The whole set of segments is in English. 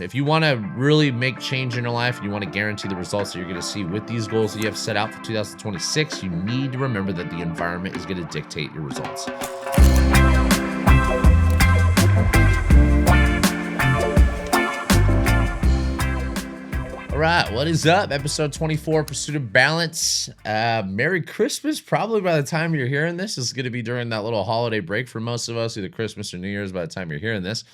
If you want to really make change in your life and you want to guarantee the results that you're going to see with these goals that you have set out for 2026, you need to remember that the environment is going to dictate your results. All right, what is up? Episode 24, Pursuit of Balance. Merry Christmas. Probably by the time you're hearing this, is going to be during that little holiday break for most of us, either Christmas or New Year's by the time you're hearing this.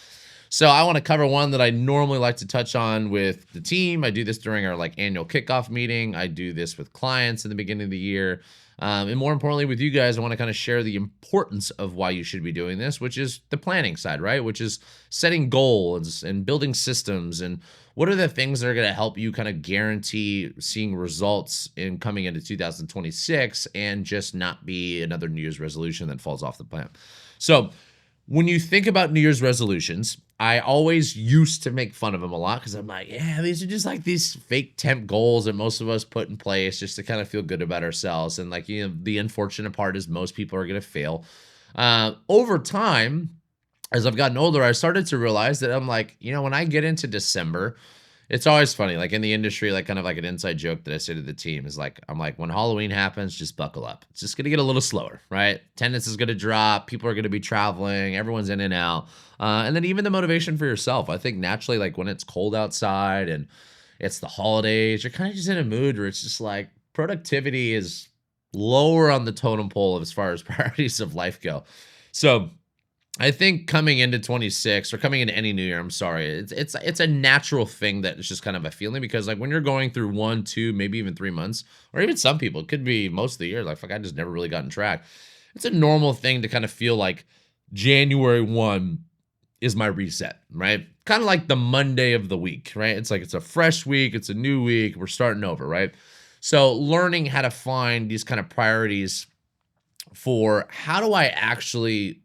So I want to cover one that I normally like to touch on with the team. I do this during our annual kickoff meeting. I do this with clients in the beginning of the year. And more importantly, with you guys, I want to kind of share the importance of why you should be doing this, which is the planning side, right? Which is setting goals and building systems, and what are the things that are going to help you kind of guarantee seeing results in coming into 2026 and just not be another New Year's resolution that falls off the plan. So when you think about New Year's resolutions, I always used to make fun of them a lot because I'm like, yeah, these are just like these fake temp goals that most of us put in place just to kind of feel good about ourselves. And the unfortunate part is most people are going to fail. Over time, as I've gotten older, I started to realize that I'm like, when I get into December, it's always funny, in the industry, kind of like an inside joke that I say to the team is I'm like, when Halloween happens, just buckle up. It's just going to get a little slower, right? Attendance is going to drop. People are going to be traveling. Everyone's in and out. And then even the motivation for yourself. I think naturally, when it's cold outside and it's the holidays, you're kind of just in a mood where it's just productivity is lower on the totem pole as far as priorities of life go. So I think coming into 26 or coming into any new year, I'm sorry, it's a natural thing that it's just kind of a feeling because when you're going through 1, 2, maybe even 3 months, or even some people, it could be most of the year, fuck, I just never really gotten track. It's a normal thing to kind of feel like January 1 is my reset, right? Kind of like the Monday of the week, right? It's it's a fresh week, it's a new week, we're starting over, right? So learning how to find these kind of priorities for how do I actually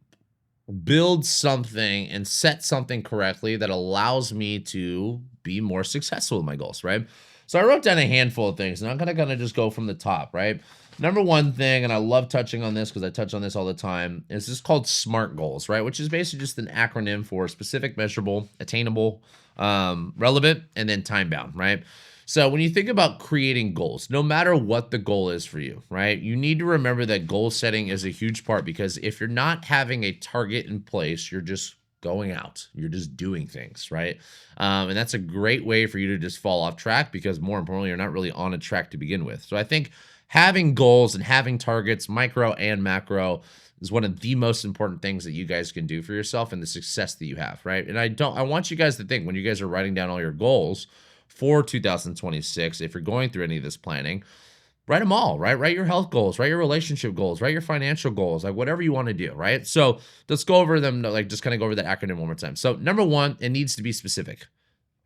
build something and set something correctly that allows me to be more successful with my goals, right? So I wrote down a handful of things, and I'm gonna kind of just go from the top, right? Number one thing, and I love touching on this because I touch on this all the time, is this called SMART goals, right? Which is basically just an acronym for specific, measurable, attainable, relevant, and then time-bound, right? So when you think about creating goals, no matter what the goal is for you, right, you need to remember that goal setting is a huge part because if you're not having a target in place, you're just going out. You're just doing things, right? And that's a great way for you to just fall off track because more importantly, you're not really on a track to begin with. So I think having goals and having targets, micro and macro, is one of the most important things that you guys can do for yourself and the success that you have, right? And I want you guys to think when you guys are writing down all your goals for 2026, if you're going through any of this planning, write them all, right? Write your health goals, write your relationship goals, write your financial goals, whatever you want to do, right? So let's go over them, just kind of go over that acronym one more time. So number one, it needs to be specific.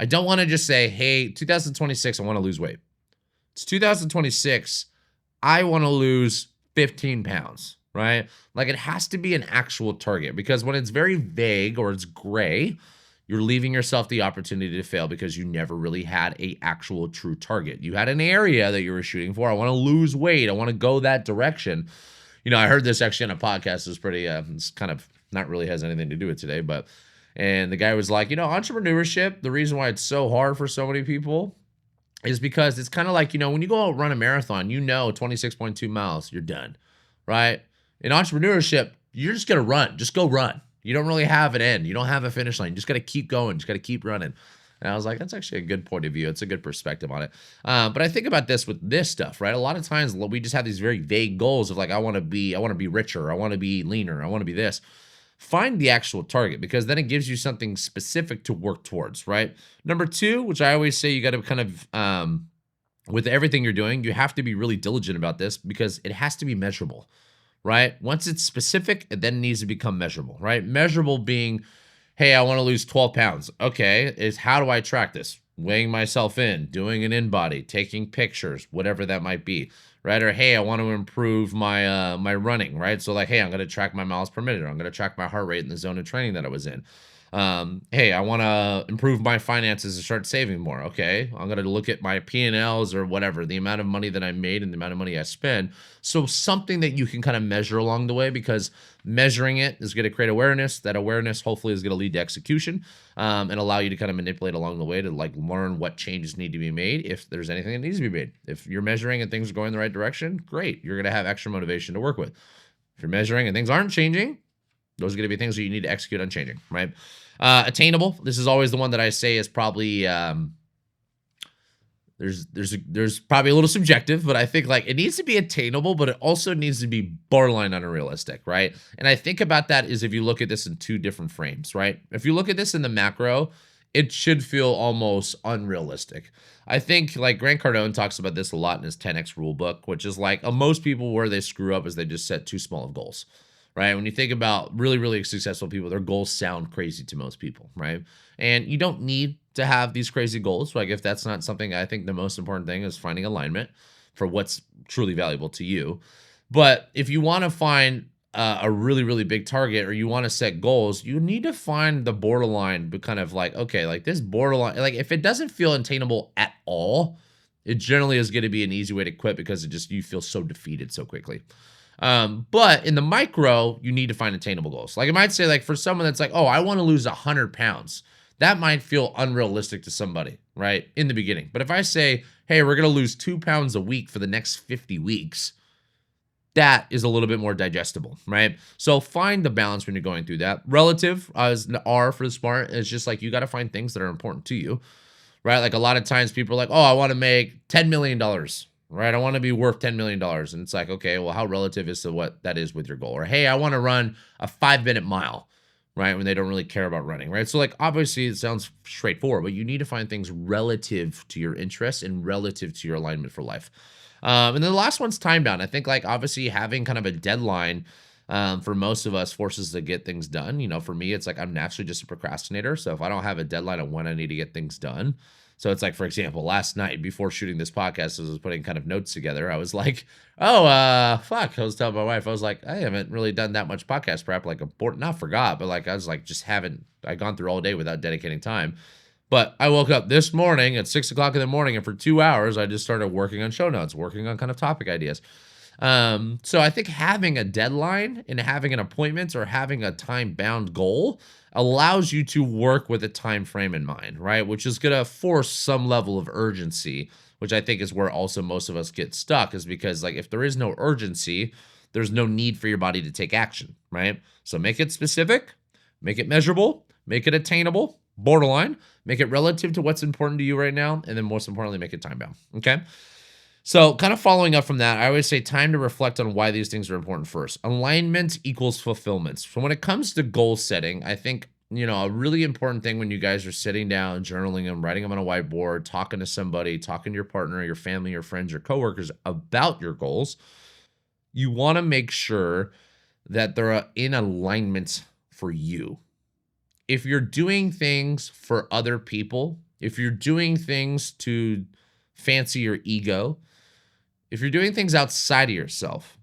I don't want to just say, hey, 2026, I want to lose weight. It's 2026, I want to lose 15 pounds, right? It has to be an actual target because when it's very vague or it's gray, you're leaving yourself the opportunity to fail because you never really had a actual true target. You had an area that you were shooting for. I want to lose weight. I want to go that direction. I heard this actually on a podcast. It was pretty, it's kind of not really has anything to do with today, and the guy was like, entrepreneurship, the reason why it's so hard for so many people is because it's kind of when you go out run a marathon, 26.2 miles, you're done, right? In entrepreneurship, you're just going to run. Just go run. You don't really have an end. You don't have a finish line. You just got to keep going. Just got to keep running. And I was like, that's actually a good point of view. It's a good perspective on it. But I think about this with this stuff, right? A lot of times we just have these very vague goals of I want to be richer. I want to be leaner. I want to be this. Find the actual target because then it gives you something specific to work towards, right? Number two, which I always say you got to kind of, with everything you're doing, you have to be really diligent about this because it has to be measurable. Right? Once it's specific, it then needs to become measurable, right? Measurable being, hey, I want to lose 12 pounds. Okay, is how do I track this? Weighing myself in, doing an in-body, taking pictures, whatever that might be, right? Or, hey, I want to improve my running, right? So hey, I'm going to track my miles per minute, or I'm going to track my heart rate in the zone of training that I was in. Hey, I want to improve my finances and start saving more. Okay, I'm going to look at my P&Ls or whatever, the amount of money that I made and the amount of money I spend. So something that you can kind of measure along the way, because measuring it is going to create awareness. That awareness hopefully is going to lead to execution, and allow you to kind of manipulate along the way to like learn what changes need to be made if there's anything that needs to be made. If you're measuring and things are going the right direction, great. You're going to have extra motivation to work with. If you're measuring and things aren't changing, those are going to be things that you need to execute on changing, right? Attainable. This is always the one that I say is probably there's probably a little subjective, but I think like it needs to be attainable, but it also needs to be borderline unrealistic, right? And I think about that is if you look at this in two different frames, right? If you look at this in the macro, it should feel almost unrealistic. I think like Grant Cardone talks about this a lot in his 10x rule book, which is like most people where they screw up is they just set too small of goals, right? When you think about really, really successful people, their goals sound crazy to most people, right? And you don't need to have these crazy goals. Like if that's not something, I think the most important thing is finding alignment for what's truly valuable to you. But if you want to find a really, really big target, or you want to set goals, you need to find the borderline, but kind of like, okay, like this borderline, like if it doesn't feel attainable at all, it generally is going to be an easy way to quit because you feel so defeated so quickly. But in the micro, you need to find attainable goals. Like it might say like for someone that's like, oh, I want to lose 100 pounds. That might feel unrealistic to somebody, right? In the beginning. But if I say, hey, we're going to lose 2 pounds a week for the next 50 weeks, that is a little bit more digestible, right? So find the balance when you're going through that. Relative as R for the smart is just like you got to find things that are important to you, right? Like a lot of times people are like, oh, I want to make $10 million, right? I want to be worth $10 million. And it's like, okay, well, how relative is to what that is with your goal? Or, hey, I want to run a 5-minute mile, right? When they don't really care about running, right? So like, obviously it sounds straightforward, but you need to find things relative to your interests and relative to your alignment for life. And then the last one's time bound. I think like obviously having kind of a deadline for most of us forces to get things done. You know, for me, it's like I'm naturally just a procrastinator. So if I don't have a deadline on when I need to get things done, so it's like, for example, last night before shooting this podcast, as I was putting kind of notes together, I was like, oh, fuck. I was telling my wife, I was like, I haven't really done that much podcast prep. Like, not forgot, but like, I was like, just haven't, I gone through all day without dedicating time. But I woke up this morning at 6 o'clock in the morning, and for 2 hours, I just started working on show notes, working on kind of topic ideas. So I think having a deadline and having an appointment or having a time-bound goal allows you to work with a time frame in mind, right? Which is going to force some level of urgency, which I think is where also most of us get stuck, is because like if there is no urgency, there's no need for your body to take action, right? So make it specific, make it measurable, make it attainable, borderline, make it relative to what's important to you right now, and then most importantly, make it time bound. Okay. So, kind of following up from that, I always say time to reflect on why these things are important first. Alignment equals fulfillment. So, when it comes to goal setting, I think, you know, a really important thing when you guys are sitting down, journaling them, writing them on a whiteboard, talking to somebody, talking to your partner, your family, your friends, your coworkers about your goals, you want to make sure that they're in alignment for you. If you're doing things for other people, if you're doing things to fancy your ego, if you're doing things outside of yourself,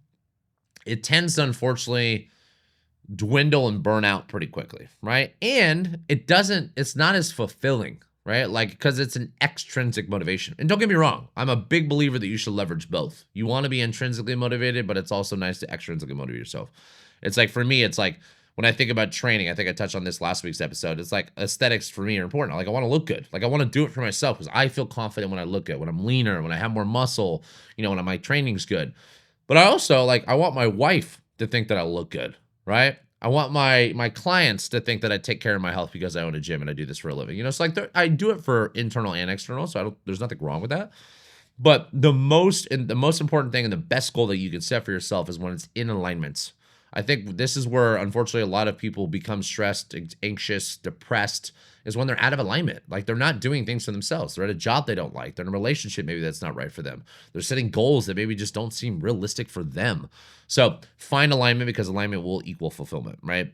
it tends to unfortunately dwindle and burn out pretty quickly, right? And it's not as fulfilling, right? Like, because it's an extrinsic motivation. And don't get me wrong, I'm a big believer that you should leverage both. You want to be intrinsically motivated, but it's also nice to extrinsically motivate yourself. It's like, for me, it's like, when I think about training, I think I touched on this last week's episode. It's like aesthetics for me are important. Like I want to look good. Like I want to do it for myself because I feel confident when I look good, when I'm leaner, when I have more muscle, you know, when my training's good. But I also I want my wife to think that I look good, right? I want my clients to think that I take care of my health because I own a gym and I do this for a living. You know, it's like I do it for internal and external, so there's nothing wrong with that. But the most important thing and the best goal that you can set for yourself is when it's in alignment. I think this is where, unfortunately, a lot of people become stressed, anxious, depressed, is when they're out of alignment. Like they're not doing things for themselves. They're at a job they don't like. They're in a relationship maybe that's not right for them. They're setting goals that maybe just don't seem realistic for them. So find alignment, because alignment will equal fulfillment, right?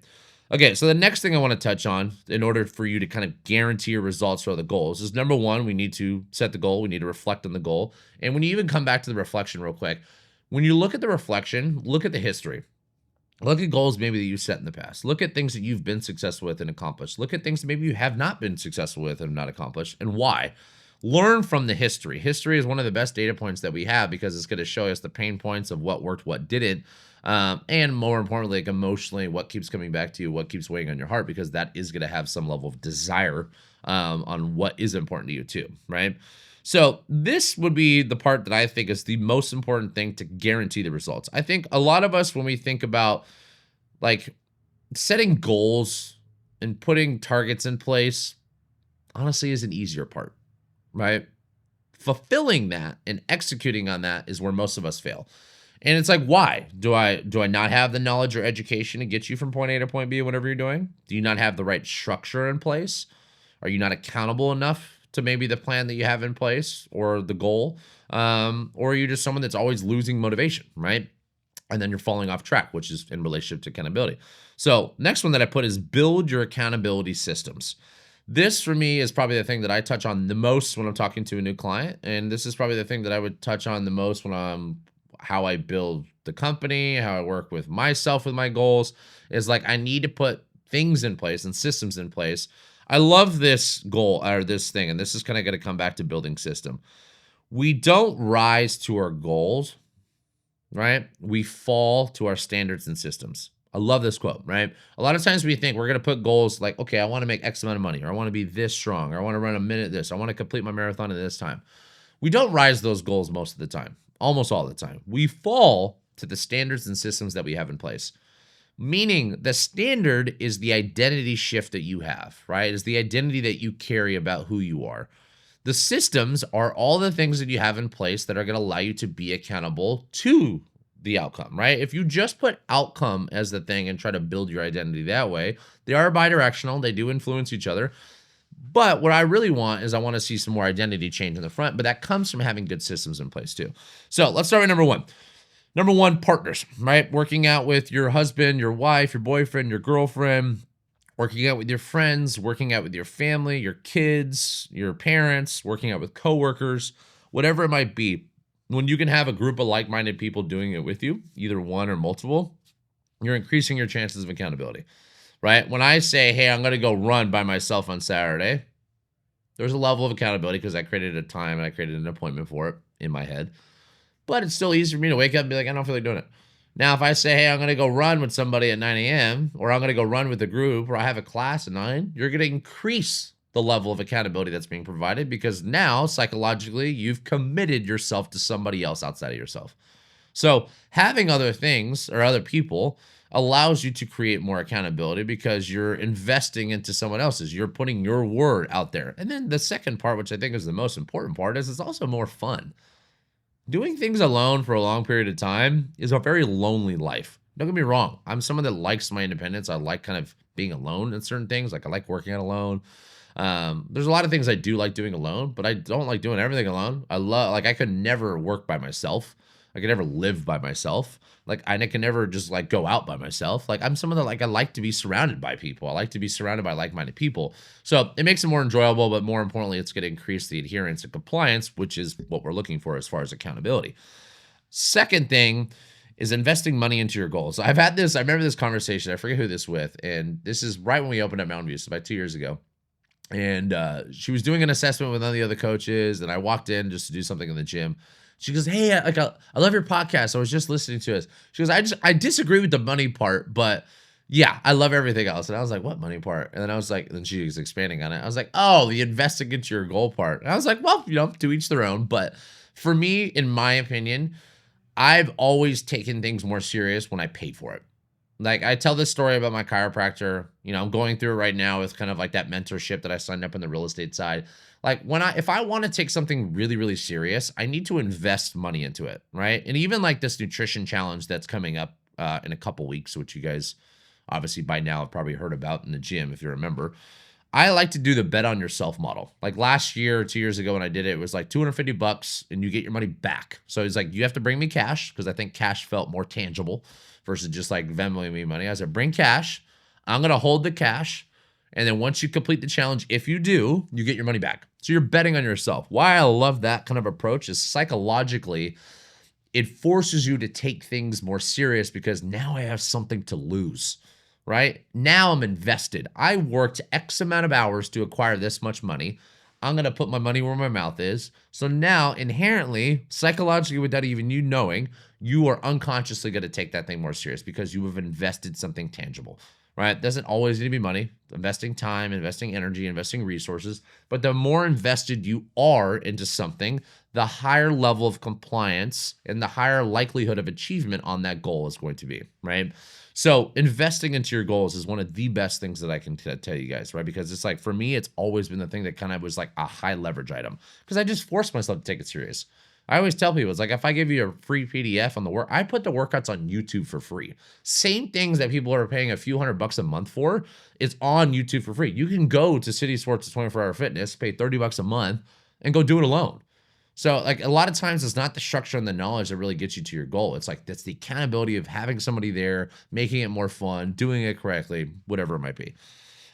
Okay, so the next thing I want to touch on in order for you to kind of guarantee your results for the goals is, number one, we need to set the goal. We need to reflect on the goal. And when you even come back to the reflection real quick, when you look at the reflection, look at the history. Look at goals maybe that you set in the past. Look at things that you've been successful with and accomplished. Look at things that maybe you have not been successful with and not accomplished, and why. Learn from the history. History is one of the best data points that we have because it's going to show us the pain points of what worked, what didn't, and more importantly, like emotionally, what keeps coming back to you, what keeps weighing on your heart, because that is going to have some level of desire on what is important to you too, right? So this would be the part that I think is the most important thing to guarantee the results. I think a lot of us, when we think about like setting goals and putting targets in place, honestly, is an easier part, right? Fulfilling that and executing on that is where most of us fail. And it's like, why? Do I not have the knowledge or education to get you from point A to point B, whatever you're doing? Do you not have the right structure in place? Are you not accountable enough to maybe the plan that you have in place or the goal? Or are you just someone that's always losing motivation, right? And then you're falling off track, which is in relationship to accountability. So next one that I put is build your accountability systems. This for me is probably the thing that I touch on the most when I'm talking to a new client. And this is probably the thing that I would touch on the most when I'm how I build the company, how I work with myself with my goals, is like I need to put things in place and systems in place. I love this goal or this thing, and this is kind of going to come back to building system. We don't rise to our goals, right? We fall to our standards and systems. I love this quote, right? A lot of times we think we're going to put goals like, okay, I want to make X amount of money, or I want to be this strong, or I want to run a minute this, I want to complete my marathon in this time. We don't rise those goals most of the time, almost all the time. We fall to the standards and systems that we have in place. Meaning the standard is the identity shift that you have, right? Is the identity that you carry about who you are. The systems are all the things that you have in place that are going to allow you to be accountable to the outcome, right? If you just put outcome as the thing and try to build your identity that way, they are bidirectional. They do influence each other. But what I really want is I want to see some more identity change in the front, but that comes from having good systems in place too. So let's start with number one. Number one, partners, right? Working out with your husband, your wife, your boyfriend, your girlfriend, working out with your friends, working out with your family, your kids, your parents, working out with coworkers, whatever it might be. When you can have a group of like-minded people doing it with you, either one or multiple, you're increasing your chances of accountability, right? When I say, hey, I'm going to go run by myself on Saturday, there's a level of accountability because I created a time and I created an appointment for it in my head. But it's still easy for me to wake up and be like, I don't feel like doing it. Now, if I say, hey, I'm going to go run with somebody at 9 a.m., or I'm going to go run with a group, or I have a class at 9, you're going to increase the level of accountability that's being provided because now, psychologically, you've committed yourself to somebody else outside of yourself. So having other things or other people allows you to create more accountability because you're investing into someone else's. You're putting your word out there. And then the second part, which I think is the most important part, is it's also more fun. Doing things alone for a long period of time is a very lonely life. Don't get me wrong. I'm someone that likes my independence. I like kind of being alone in certain things. Like I like working out alone. There's a lot of things I do like doing alone, but I don't like doing everything alone. I could never work by myself. I could never live by myself. Like I can never just like go out by myself. Like I'm someone that like I like to be surrounded by people. I like to be surrounded by like-minded people. So it makes it more enjoyable, but more importantly, it's going to increase the adherence and compliance, which is what we're looking for as far as accountability. Second thing is investing money into your goals. I remember this conversation. I forget who this with, and this is right when we opened up Mountain View, so about 2 years ago. And she was doing an assessment with one of the other coaches, and I walked in just to do something in the gym. She goes, hey, I love your podcast. I was just listening to it. She goes, I disagree with the money part, but yeah, I love everything else. And I was like, what money part? And then I was like, then she was expanding on it. I was like, oh, the investing into your goal part. And I was like, well, to each their own. But for me, in my opinion, I've always taken things more serious when I pay for it. Like I tell this story about my chiropractor. I'm going through it right now with kind of like that mentorship that I signed up on the real estate side. Like if I want to take something really, really serious, I need to invest money into it, right? And even like this nutrition challenge that's coming up in a couple weeks, which you guys obviously by now have probably heard about in the gym, if you remember. I like to do the bet on yourself model. Like last year or 2 years ago when I did it, it was like $250 and you get your money back. So it's like, you have to bring me cash because I think cash felt more tangible versus just like Venmoing me money. I said, bring cash. I'm going to hold the cash. And then once you complete the challenge, if you do, you get your money back. So you're betting on yourself. Why I love that kind of approach is psychologically, it forces you to take things more serious because now I have something to lose, right? Now I'm invested. I worked X amount of hours to acquire this much money. I'm going to put my money where my mouth is. So now, inherently, psychologically, without even you knowing, you are unconsciously going to take that thing more serious because you have invested something tangible, right? It doesn't always need to be money. Investing time, investing energy, investing resources. But the more invested you are into something, the higher level of compliance and the higher likelihood of achievement on that goal is going to be, right? So investing into your goals is one of the best things that I can tell you guys, right? Because it's like, for me, it's always been the thing that kind of was like a high leverage item because I just forced myself to take it serious. I always tell people, it's like, if I give you a free PDF on the work, I put the workouts on YouTube for free. Same things that people are paying a few $100 a month for, it's on YouTube for free. You can go to City Sports 24-hour fitness, pay $30 a month and go do it alone. So like a lot of times it's not the structure and the knowledge that really gets you to your goal. It's like that's the accountability of having somebody there, making it more fun, doing it correctly, whatever it might be.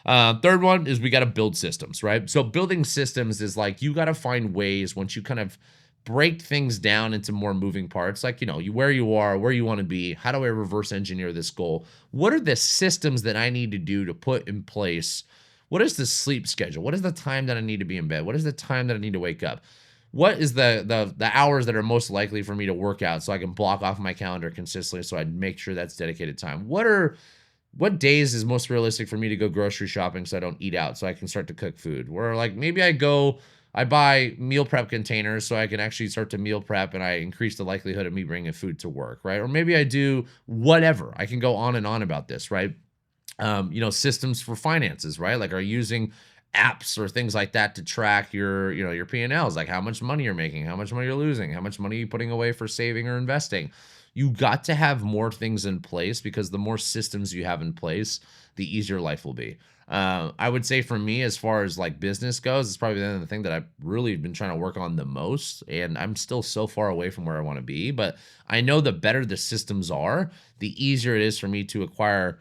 Third one is we got to build systems, right? So building systems is like you got to find ways once you kind of break things down into more moving parts, like, where you are, where you want to be. How do I reverse engineer this goal? What are the systems that I need to do to put in place? What is the sleep schedule? What is the time that I need to be in bed? What is the time that I need to wake up? What is the hours that are most likely for me to work out so I can block off my calendar consistently so I make sure that's dedicated time? What days is most realistic for me to go grocery shopping so I don't eat out so I can start to cook food? Where like maybe I buy meal prep containers so I can actually start to meal prep and I increase the likelihood of me bringing food to work, right? Or maybe I do whatever. I can go on and on about this, right? Systems for finances, right? Like are you using apps or things like that to track your P&Ls, like how much money you're making, how much money you're losing, how much money you're putting away for saving or investing. You got to have more things in place because the more systems you have in place, the easier life will be. I would say for me, as far as like business goes, it's probably the thing that I've really been trying to work on the most. And I'm still so far away from where I want to be. But I know the better the systems are, the easier it is for me to acquire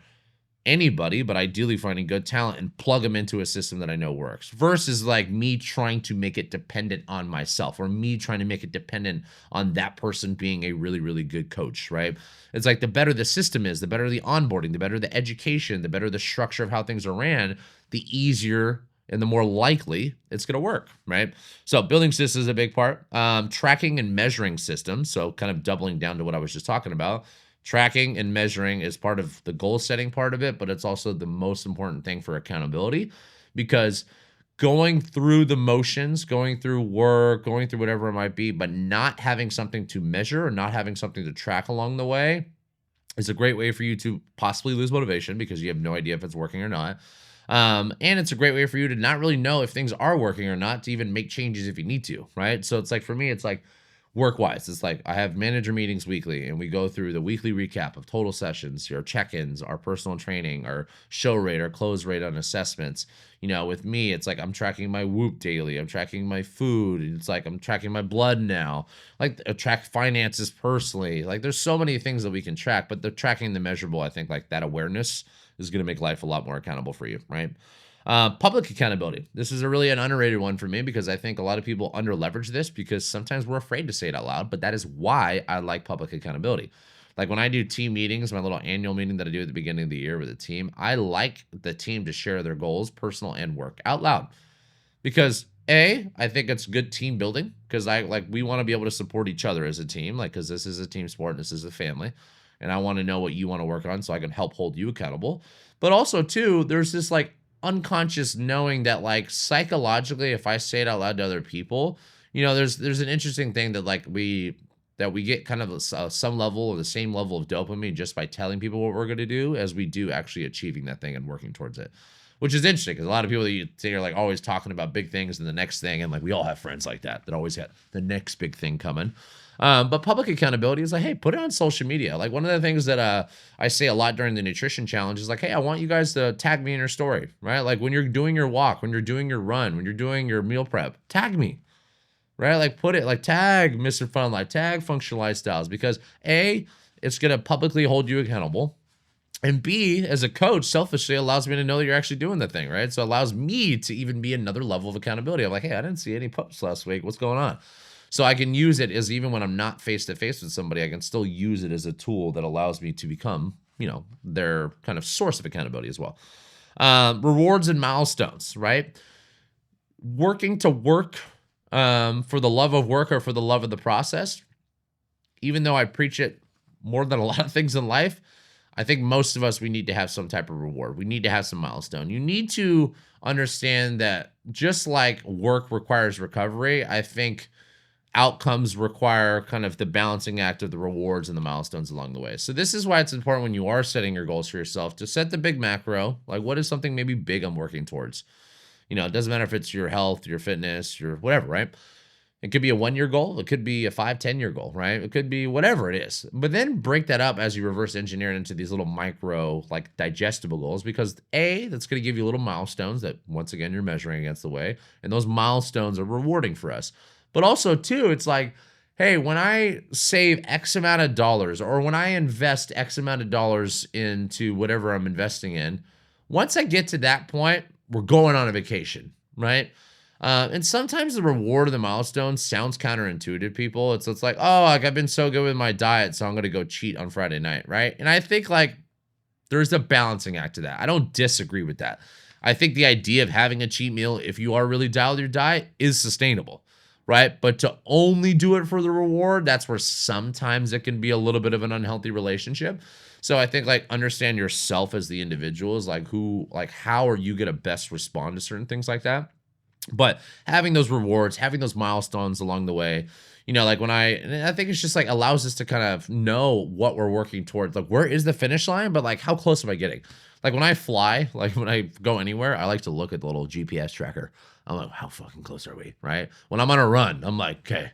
anybody, but ideally finding good talent and plug them into a system that I know works versus like me trying to make it dependent on myself or me trying to make it dependent on that person being a really, really good coach, right? It's like the better the system is, the better the onboarding, the better the education, the better the structure of how things are ran, the easier and the more likely it's going to work, right? So building systems is a big part. Tracking and measuring systems. So kind of doubling down to what I was just talking about. Tracking and measuring is part of the goal setting part of it, but it's also the most important thing for accountability because going through the motions, going through work, going through whatever it might be, but not having something to measure or not having something to track along the way is a great way for you to possibly lose motivation because you have no idea if it's working or not. And it's a great way for you to not really know if things are working or not to even make changes if you need to, right? So it's like, for me, it's like, work-wise, it's like I have manager meetings weekly, and we go through the weekly recap of total sessions, your check-ins, our personal training, our show rate, our close rate on assessments. With me, it's like I'm tracking my Whoop daily. I'm tracking my food. And it's like I'm tracking my blood now. Like I track finances personally. Like there's so many things that we can track, but the tracking the measurable, I think like that awareness is going to make life a lot more accountable for you, right? Public accountability. This is an underrated one for me because I think a lot of people under leverage this because sometimes we're afraid to say it out loud, but that is why I like public accountability. Like when I do team meetings, my little annual meeting that I do at the beginning of the year with the team, I like the team to share their goals, personal and work, out loud. Because I think it's good team building because we want to be able to support each other as a team, like because this is a team sport and this is a family. And I want to know what you want to work on so I can help hold you accountable. But also too, there's this like unconscious knowing that like psychologically, if I say it out loud to other people, there's an interesting thing that like we get kind of some level or the same level of dopamine just by telling people what we're going to do as we do actually achieving that thing and working towards it, which is interesting because a lot of people that you say are like always talking about big things and the next thing, and like we all have friends like that always have the next big thing coming. But public accountability is like, hey, put it on social media. Like one of the things that I say a lot during the nutrition challenge is like, hey, I want you guys to tag me in your story, right? Like when you're doing your walk, when you're doing your run, when you're doing your meal prep, tag me, right? Like put it like tag Mr. Fun Life, tag Functional Lifestyles because it's going to publicly hold you accountable. And B, as a coach, selfishly allows me to know that you're actually doing the thing, right? So it allows me to even be another level of accountability. I'm like, hey, I didn't see any posts last week. What's going on? So I can use it as, even when I'm not face to face with somebody, I can still use it as a tool that allows me to become, their kind of source of accountability as well. Rewards and milestones, right? Working to work for the love of work or for the love of the process, even though I preach it more than a lot of things in life, I think most of us, we need to have some type of reward. We need to have some milestone. You need to understand that just like work requires recovery, I think outcomes require kind of the balancing act of the rewards and the milestones along the way. So this is why it's important when you are setting your goals for yourself to set the big macro, like what is something maybe big I'm working towards? It doesn't matter if it's your health, your fitness, your whatever, right? It could be a 1-year goal. It could be a 5, 10-year goal, right? It could be whatever it is. But then break that up as you reverse engineer it into these little micro, like digestible goals, because that's going to give you little milestones that, once again, you're measuring against the way. And those milestones are rewarding for us. But also, too, it's like, hey, when I save X amount of dollars, or when I invest X amount of dollars into whatever I'm investing in, once I get to that point, we're going on a vacation, right? And sometimes the reward of the milestone sounds counterintuitive to people. It's like, oh, like I've been so good with my diet, so I'm going to go cheat on Friday night, right? And I think like there's a balancing act to that. I don't disagree with that. I think the idea of having a cheat meal, if you are really dialed your diet, is sustainable, right? But to only do it for the reward, that's where sometimes it can be a little bit of an unhealthy relationship. So I think like understand yourself as the individual is like how are you going to best respond to certain things like that? But having those rewards, having those milestones along the way, like and I think it's just like allows us to kind of know what we're working towards. Like, where is the finish line? But like, how close am I getting? Like when I fly, like when I go anywhere, I like to look at the little GPS tracker. I'm like, how fucking close are we? Right? When I'm on a run, I'm like, okay,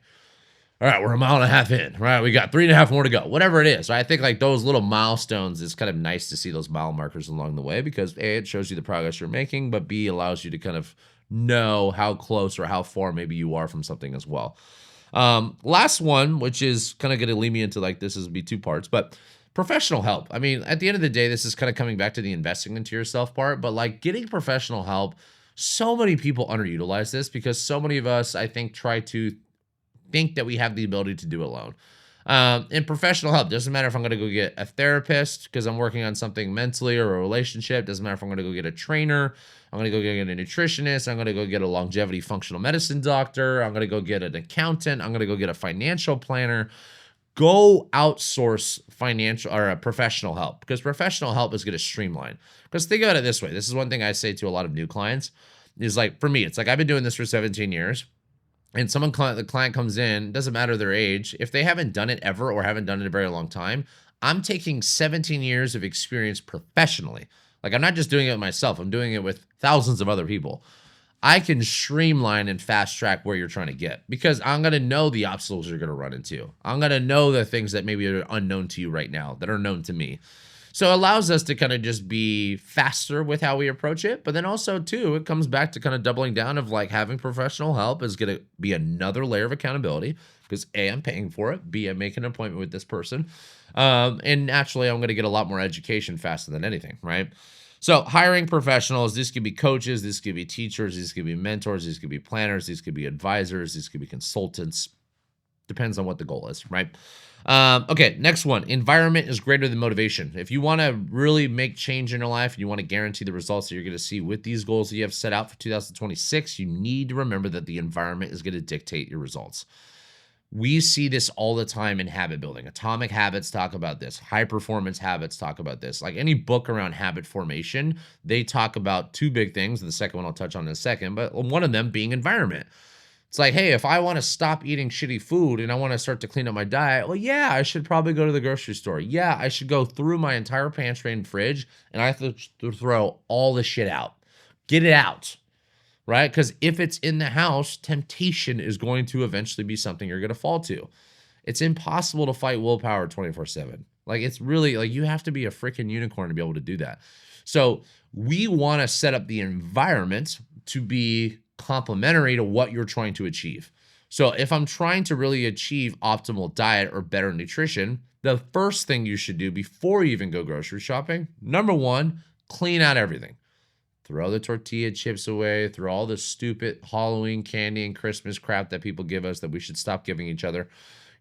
all right, we're a mile and a half in, right? We got 3.5 more to go, whatever it is. Right? I think like those little milestones is kind of nice to see those mile markers along the way, because A, it shows you the progress you're making, but B, allows you to kind of know how close or how far maybe you are from something as well. Last one, which is kind of going to lead me into like, this is be 2 parts, but professional help. I mean, at the end of the day, this is kind of coming back to the investing into yourself part, but like getting professional help, so many people underutilize this because so many of us, I think, try to think that we have the ability to do it alone. And professional help doesn't matter if I'm going to go get a therapist because I'm working on something mentally or a relationship. Doesn't matter if I'm going to go get a trainer. I'm going to go get a nutritionist. I'm going to go get a longevity functional medicine doctor. I'm going to go get an accountant. I'm going to go get a financial planner. Go outsource financial or professional help, because professional help is going to streamline. Because think about it this way. This is one thing I say to a lot of new clients is like, for me, it's like I've been doing this for 17 years. And the client comes in, doesn't matter their age. If they haven't done it ever or haven't done it a very long time, I'm taking 17 years of experience professionally. Like I'm not just doing it myself. I'm doing it with thousands of other people. I can streamline and fast track where you're trying to get, because I'm going to know the obstacles you're going to run into. I'm going to know the things that maybe are unknown to you right now that are known to me. So it allows us to kind of just be faster with how we approach it. But then also, too, it comes back to kind of doubling down of like having professional help is going to be another layer of accountability, because A, I'm paying for it. B, I'm making an appointment with this person. And naturally, I'm going to get a lot more education faster than anything, right? So hiring professionals, this could be coaches, this could be teachers, these could be mentors, these could be planners, these could be advisors, these could be consultants. Depends on what the goal is, right? Okay, next one. Environment is greater than motivation. If you want to really make change in your life and you want to guarantee the results that you're going to see with these goals that you have set out for 2026, you need to remember that the environment is going to dictate your results. We see this all the time in habit building. Atomic Habits talk about this. High Performance Habits talk about this. Like any book around habit formation, they talk about 2 big things. The second one I'll touch on in a second, but one of them being environment. It's like, hey, if I want to stop eating shitty food and I want to start to clean up my diet, well, yeah, I should probably go to the grocery store. Yeah, I should go through my entire pantry and fridge, and I have to throw all the shit out. Get it out, right? Because if it's in the house, temptation is going to eventually be something you're going to fall to. It's impossible to fight willpower 24/7. Like, it's really, like, you have to be a freaking unicorn to be able to do that. So we want to set up the environment to be complementary to what you're trying to achieve. So if I'm trying to really achieve optimal diet or better nutrition, the first thing you should do before you even go grocery shopping, number 1, clean out everything. throw the tortilla chips away, throw all the stupid Halloween candy and Christmas crap that people give us that we should stop giving each other.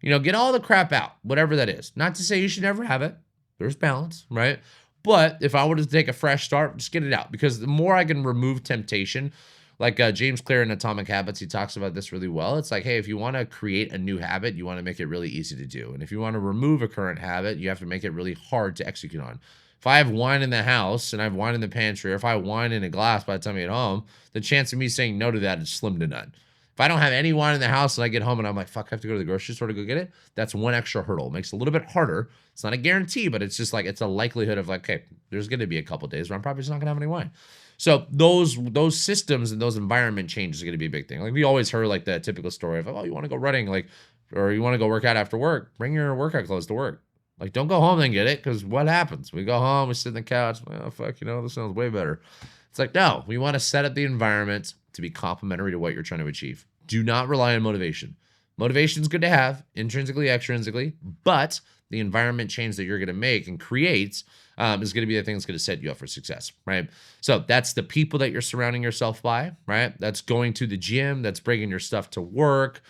Get all the crap out, whatever that is. Not to say you should never have it. There's balance, right? But if I were to take a fresh start, just get it out, because the more I can remove temptation, like James Clear in Atomic Habits, he talks about this really well. It's like, hey, if you want to create a new habit, you want to make it really easy to do. And if you want to remove a current habit, you have to make it really hard to execute on. If I have wine in the house and I have wine in the pantry, or if I have wine in a glass by the time I get home, the chance of me saying no to that is slim to none. If I don't have any wine in the house and I get home and I'm like, fuck, I have to go to the grocery store to go get it, that's one extra hurdle. It makes it a little bit harder. It's not a guarantee, but it's just like, it's a likelihood of like, okay, there's going to be a couple days where I'm probably just not going to have any wine. So those systems and those environment changes are going to be a big thing. Like we always heard like the typical story of, oh, you want to go running, like, or you want to go work out after work, bring your workout clothes to work. Like, don't go home and get it, because what happens? We go home, we sit on the couch, well, fuck, this sounds way better. It's like, no, we want to set up the environment to be complementary to what you're trying to achieve. Do not rely on motivation. Motivation is good to have, intrinsically, extrinsically, but the environment change that you're going to make and create is going to be the thing that's going to set you up for success, right? So that's the people that you're surrounding yourself by, right? That's going to the gym, that's bringing your stuff to work,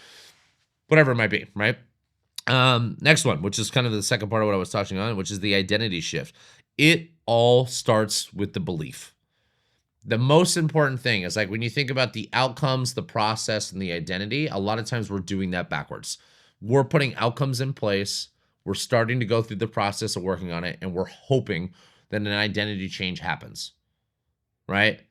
whatever it might be, right? Next one, which is kind of the second part of what I was touching on, which is the identity shift. It all starts with the belief. The most important thing is, like, when you think about the outcomes, the process, and the identity, a lot of times we're doing that backwards. We're putting outcomes in place. We're starting to go through the process of working on it, and we're hoping that an identity change happens, right?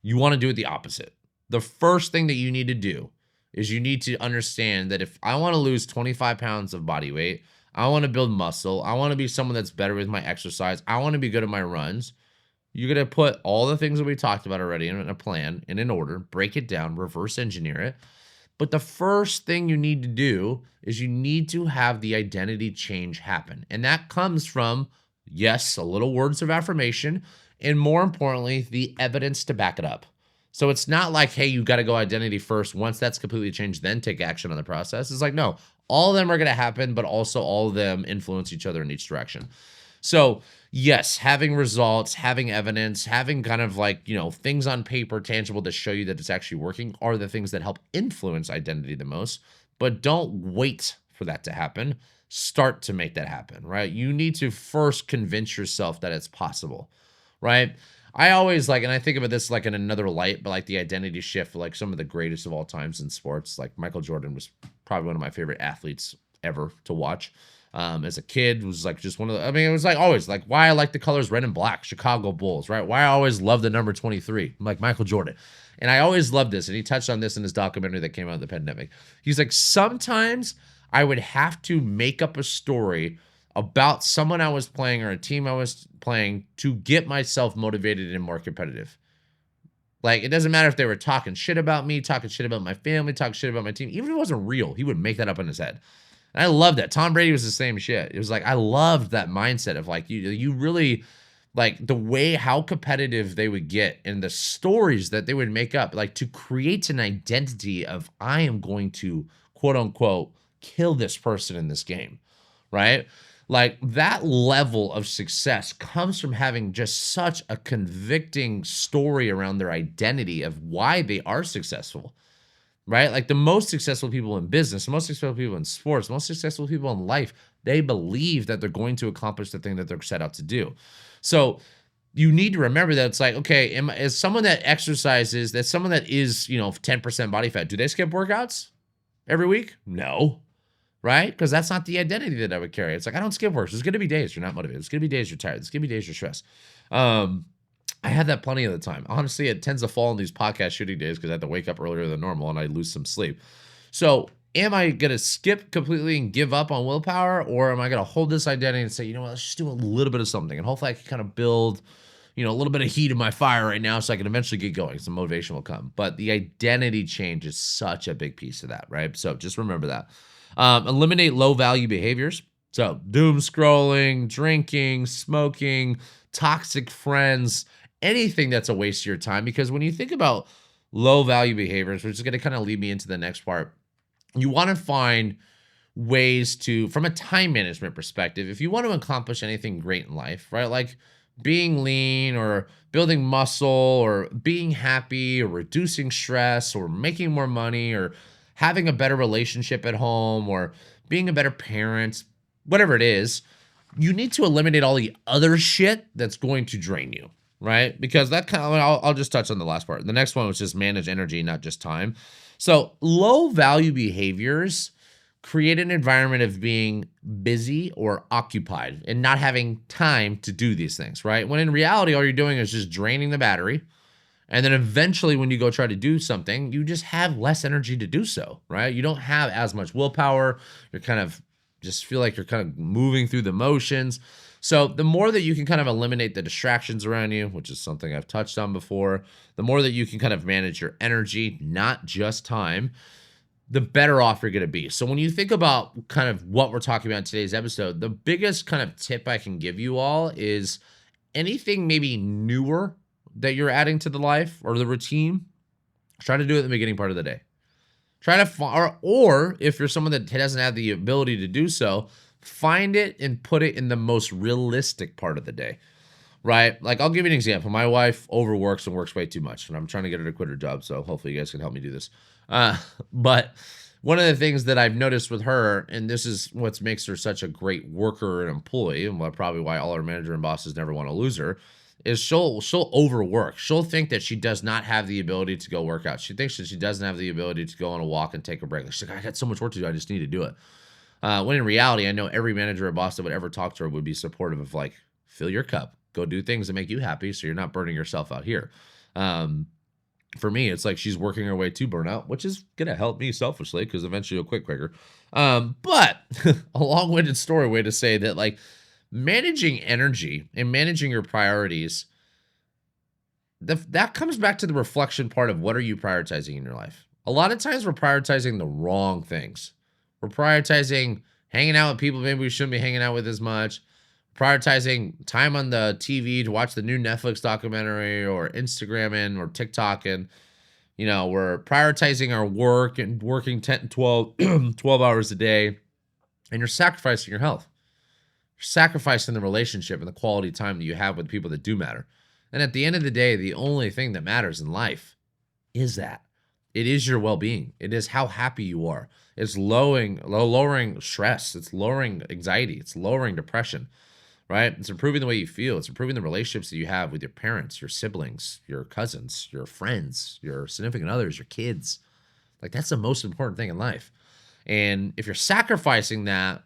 You want to do it the opposite. The first thing that you need to do is you need to understand that if I want to lose 25 pounds of body weight, I want to build muscle, I want to be someone that's better with my exercise, I want to be good at my runs, you're going to put all the things that we talked about already in a plan, in an order, break it down, reverse engineer it. But the first thing you need to do is you need to have the identity change happen. And that comes from, yes, a little words of affirmation, and more importantly, the evidence to back it up. So it's not like, hey, you got to go identity first. Once that's completely changed, then take action on the process. It's like, no, all of them are going to happen, but also all of them influence each other in each direction. So yes, having results, having evidence, having kind of like, things on paper, tangible to show you that it's actually working are the things that help influence identity the most. But don't wait for that to happen. Start to make that happen, right? You need to first convince yourself that it's possible, right? I always and I think about this like in another light, but like the identity shift, like some of the greatest of all times in sports, like Michael Jordan was probably one of my favorite athletes ever to watch. As a kid, was like just one of the, it was like always like why I like the colors red and black, Chicago Bulls, right? Why I always love the number 23, I'm like Michael Jordan. And I always loved this. And he touched on this in his documentary that came out of the pandemic. He's like, sometimes I would have to make up a story about someone I was playing or a team I was playing to get myself motivated and more competitive. Like, it doesn't matter if they were talking shit about me, talking shit about my family, talking shit about my team. Even if it wasn't real, he would make that up in his head. And I love that. Tom Brady was the same shit. It was like, I loved that mindset of like, you really, like the way how competitive they would get and the stories that they would make up, like to create an identity of, I am going to quote unquote kill this person in this game, right? Like that level of success comes from having just such a convicting story around their identity of why they are successful. Right? Like the most successful people in business, the most successful people in sports, the most successful people in life, they believe that they're going to accomplish the thing that they're set out to do. So you need to remember that it's like, okay, as someone that exercises, that's someone that is, 10% body fat, do they skip workouts every week? No. Right? Because that's not the identity that I would carry. It's like, I don't skip works. There's going to be days you're not motivated. There's going to be days you're tired. There's going to be days you're stressed. I had that plenty of the time. Honestly, it tends to fall on these podcast shooting days because I have to wake up earlier than normal and I lose some sleep. So am I going to skip completely and give up on willpower, or am I going to hold this identity and say, let's just do a little bit of something, and hopefully I can kind of build, a little bit of heat in my fire right now so I can eventually get going. Some motivation will come. But the identity change is such a big piece of that, right? So just remember that. Eliminate low value behaviors. So doom scrolling, drinking, smoking, toxic friends, anything that's a waste of your time. Because when you think about low value behaviors, which is going to kind of lead me into the next part, you want to find ways to, from a time management perspective, if you want to accomplish anything great in life, right? Like being lean or building muscle or being happy or reducing stress or making more money or having a better relationship at home or being a better parent, whatever it is, you need to eliminate all the other shit that's going to drain you, right? Because that kind of, I'll just touch on the last part. The next one was just manage energy, not just time. So low value behaviors create an environment of being busy or occupied and not having time to do these things, right? When in reality, all you're doing is just draining the battery. And then eventually, when you go try to do something, you just have less energy to do so, right? You don't have as much willpower. You're kind of just feel like you're kind of moving through the motions. So, the more that you can kind of eliminate the distractions around you, which is something I've touched on before, the more that you can kind of manage your energy, not just time, the better off you're going to be. So when you think about kind of what we're talking about in today's episode, the biggest kind of tip I can give you all is anything maybe newer that you're adding to the life or the routine, try to do it at the beginning part of the day. Try to or if you're someone that doesn't have the ability to do so, find it and put it in the most realistic part of the day. Right? Like, I'll give you an example. My wife overworks and works way too much, and I'm trying to get her to quit her job, so hopefully you guys can help me do this. But one of the things that I've noticed with her, and this is what makes her such a great worker and employee, and probably why all our manager and bosses never want to lose her, is she'll overwork. She'll think that she does not have the ability to go work out. She thinks that she doesn't have the ability to go on a walk and take a break. She's like, I got so much work to do, I just need to do it. When in reality, I know every manager or boss that would ever talk to her would be supportive of, like, fill your cup. Go do things that make you happy so you're not burning yourself out here. For me, it's like she's working her way to burnout, which is going to help me selfishly because eventually you'll quit quicker. But a long-winded story way to say that, like, managing energy and managing your priorities, that comes back to the reflection part of what are you prioritizing in your life. A lot of times we're prioritizing the wrong things. We're prioritizing hanging out with people maybe we shouldn't be hanging out with as much, prioritizing time on the TV to watch the new Netflix documentary or Instagramming or TikToking. You know, we're prioritizing our work and working 10 to 12 hours a day, and you're sacrificing your health. You're sacrificing the relationship and the quality time that you have with people that do matter. And at the end of the day, the only thing that matters in life is that. It is your well-being. It is how happy you are. It's lowering stress. It's lowering anxiety. It's lowering depression, right? It's improving the way you feel. It's improving the relationships that you have with your parents, your siblings, your cousins, your friends, your significant others, your kids. Like, that's the most important thing in life. And if you're sacrificing that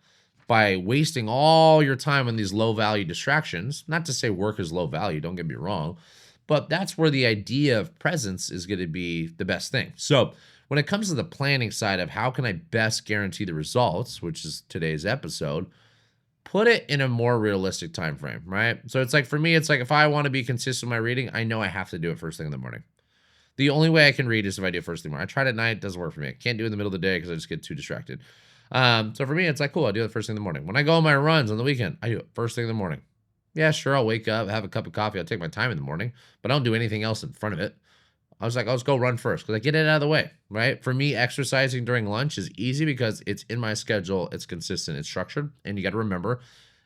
by wasting all your time on these low-value distractions, not to say work is low value, don't get me wrong, but that's where the idea of presence is going to be the best thing. So when it comes to the planning side of how can I best guarantee the results, which is today's episode, put it in a more realistic time frame, right? So it's like, for me, it's like if I want to be consistent with my reading, I know I have to do it first thing in the morning. The only way I can read is if I do it first thing in the morning. I tried at night, it doesn't work for me. I can't do it in the middle of the day because I just get too distracted. So for me, it's like, cool, I do it first thing in the morning. When I go on my runs on the weekend, I do it first thing in the morning. Yeah, sure, I'll wake up, have a cup of coffee, I'll take my time in the morning, but I don't do anything else in front of it. I was like, I'll just go run first because I get it out of the way, right? For me, exercising during lunch is easy because it's in my schedule, it's consistent, it's structured, and you got to remember,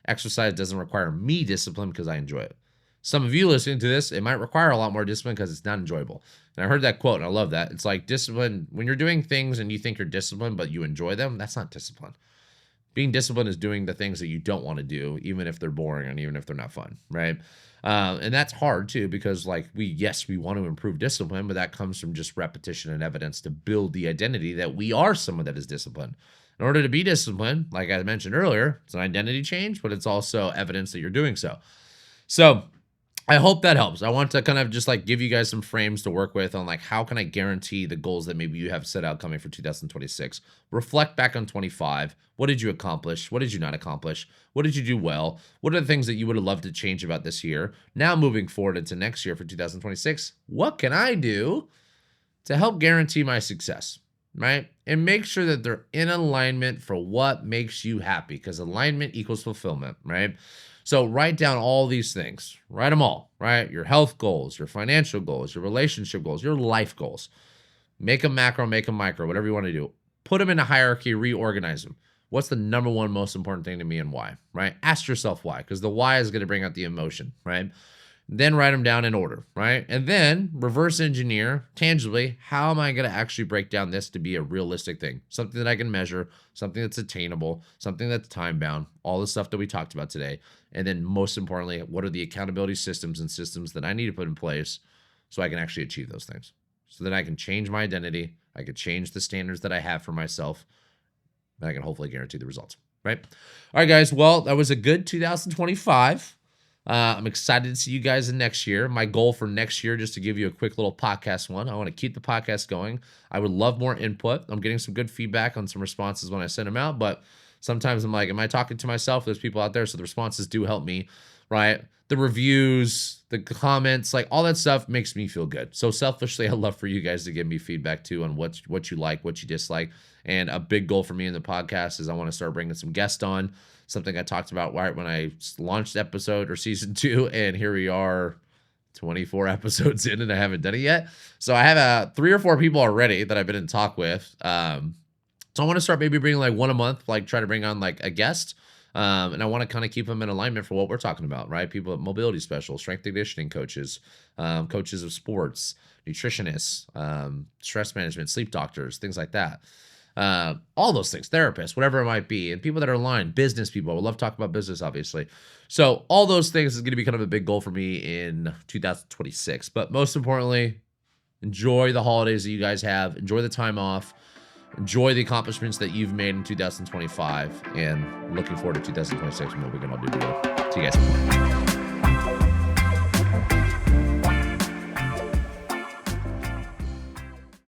exercise doesn't require me discipline because I enjoy it. Some of you listening to this, it might require a lot more discipline because it's not enjoyable. And I heard that quote, and I love that. It's like discipline, when you're doing things and you think you're disciplined, but you enjoy them, that's not discipline. Being disciplined is doing the things that you don't want to do, even if they're boring and even if they're not fun, right? And that's hard too, because like we want to improve discipline, but that comes from just repetition and evidence to build the identity that we are someone that is disciplined. In order to be disciplined, like I mentioned earlier, it's an identity change, but it's also evidence that you're doing so. So I hope that helps. I want to kind of just like give you guys some frames to work with on like how can I guarantee the goals that maybe you have set out coming for 2026. Reflect back on 25. What did you accomplish? What did you not accomplish? What did you do well? What are the things that you would have loved to change about this year? Now moving forward into next year for 2026, what can I do to help guarantee my success, right? And make sure that they're in alignment for what makes you happy, because alignment equals fulfillment, right? So write down all these things. Write them all, right? Your health goals, your financial goals, your relationship goals, your life goals. Make them macro, make them micro, whatever you want to do. Put them in a hierarchy, reorganize them. What's the number one most important thing to me and why, right? Ask yourself why, because the why is going to bring out the emotion, right? Then write them down in order, right? And then reverse engineer tangibly, how am I going to actually break down this to be a realistic thing? Something that I can measure, something that's attainable, something that's time bound, all the stuff that we talked about today. And then most importantly, what are the accountability systems and systems that I need to put in place so I can actually achieve those things? So that I can change my identity, I can change the standards that I have for myself, and I can hopefully guarantee the results, right? All right, guys. Well, that was a good 2025. I'm excited to see you guys in next year. My goal for next year, just to give you a quick little podcast one, I want to keep the podcast going. I would love more input. I'm getting some good feedback on some responses when I send them out, but sometimes I'm like, am I talking to myself? There's people out there, so the responses do help me, right? The reviews, the comments, like all that stuff makes me feel good. So selfishly, I'd love for you guys to give me feedback too on what you like, what you dislike. And a big goal for me in the podcast is I want to start bringing some guests on. Something I talked about right when I launched episode or season 2, and here we are 24 episodes in and I haven't done it yet. So I have 3 or 4 people already that I've been in talk with. So I want to start maybe bringing like one a month, like try to bring on like a guest. And I want to kind of keep them in alignment for what we're talking about, right? People, mobility specialists, strength and conditioning coaches, coaches of sports, nutritionists, stress management, sleep doctors, things like that. All those things, therapists, whatever it might be, and people that are aligned, business people. I would love to talk about business, obviously. So all those things is going to be kind of a big goal for me in 2026. But most importantly, enjoy the holidays that you guys have. Enjoy the time off. Enjoy the accomplishments that you've made in 2025, and looking forward to 2026 and what we can all do together. See you guys.